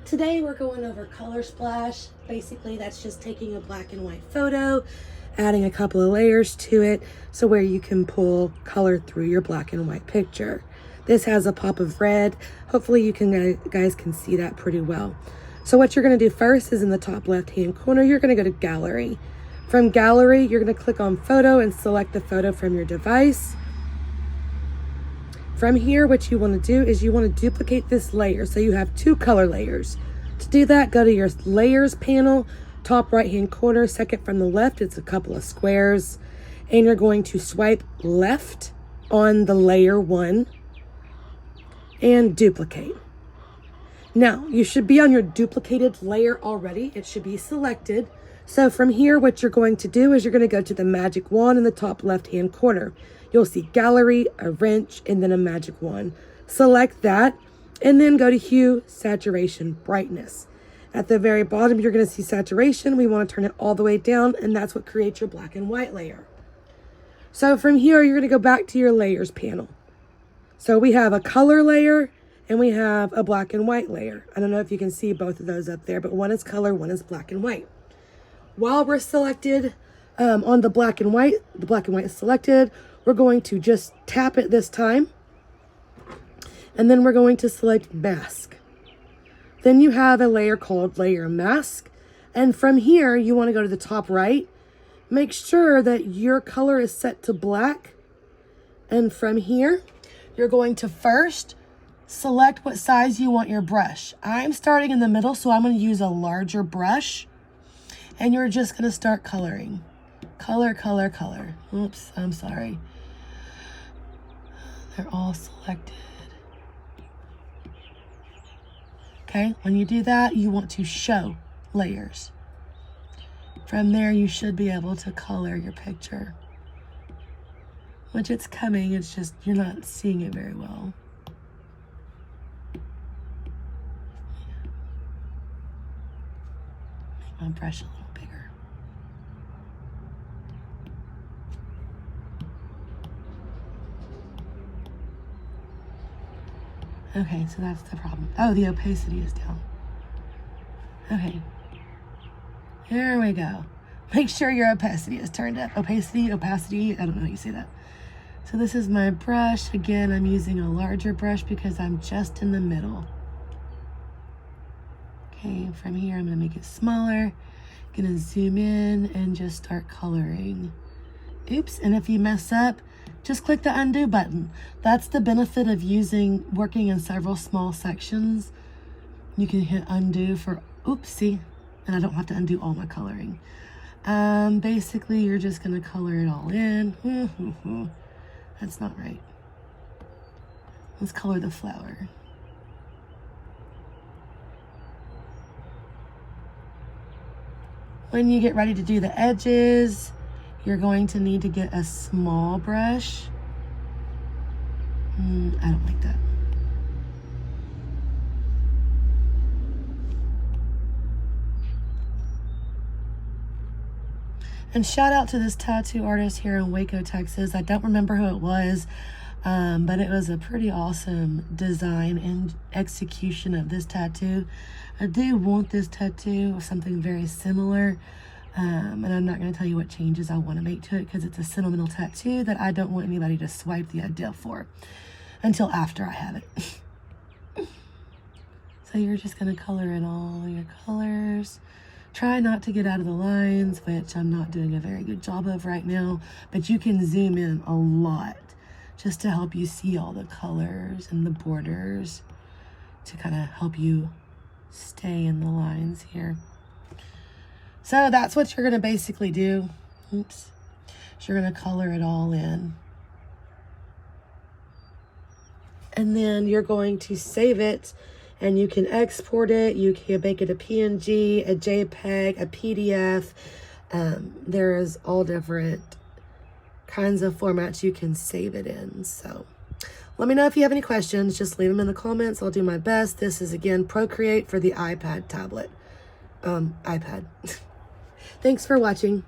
Today we're going over color splash. Basically that's just taking a black and white photo, adding a couple of layers to it so where you can pull color through your black and white picture. This has a pop of red. Hopefully you guys can see that pretty well. So what you're going to do first is in the top left hand corner, you're going to go to gallery. From gallery, you're going to click on photo and select the photo from your device. From here, what you want to do is you want to duplicate this layer. So you have 2 color layers. To do that, go to your layers panel, top right hand corner, second from the left, it's a couple of squares. And you're going to swipe left on the layer 1 and duplicate. Now, you should be on your duplicated layer already. It should be selected. So from here, what you're going to do is you're going to go to the magic wand in the top left hand corner. You'll see gallery, a wrench, and then a magic wand. Select that and then go to hue, saturation, brightness. At the very bottom, you're going to see saturation. We want to turn it all the way down, and that's what creates your black and white layer. So from here, you're going to go back to your layers panel. So we have a color layer and we have a black and white layer. I don't know if you can see both of those up there, but one is color, one is black and white. While we're selected on the black and white is selected, we're going to just tap it this time. And then we're going to select mask. Then you have a layer called layer mask. And from here, you want to go to the top right. Make sure that your color is set to black. And from here, you're going to first select what size you want your brush. I'm starting in the middle, so I'm going to use a larger brush. And you're just going to start coloring. Color, color, color. Oops, I'm sorry. They're all selected. Okay, when you do that, you want to show layers. From there, you should be able to color your picture. Which it's coming, it's just you're not seeing it very well. Make my brush a little bigger. Okay, so that's the problem. Oh, the opacity is down. Okay. Here we go. Make sure your opacity is turned up. Opacity, I don't know how you say that. So this is my brush. Again, I'm using a larger brush because I'm just in the middle. Okay, from here, I'm gonna make it smaller. Gonna zoom in and just start coloring. Oops, and if you mess up, just click the undo button. That's the benefit of working in several small sections. You can hit undo for, oopsie, and I don't have to undo all my coloring. Basically, you're just gonna color it all in. That's not right. Let's color the flower. When you get ready to do the edges, you're going to need to get a small brush. I don't like that. And shout out to this tattoo artist here in Waco, Texas. I don't remember who it was, but it was a pretty awesome design and execution of this tattoo. I do want this tattoo or something very similar. And I'm not going to tell you what changes I want to make to it because it's a sentimental tattoo that I don't want anybody to swipe the idea for until after I have it. So you're just going to color in all your colors. Try not to get out of the lines, which I'm not doing a very good job of right now, but you can zoom in a lot just to help you see all the colors and the borders to kind of help you stay in the lines here. So that's what you're going to basically do. Oops. So you're going to color it all in. And then you're going to save it and you can export it. You can make it a PNG, a JPEG, a PDF. There's all different kinds of formats you can save it in. So let me know if you have any questions. Just leave them in the comments. I'll do my best. This is, again, Procreate for the iPad tablet. iPad. Thanks for watching.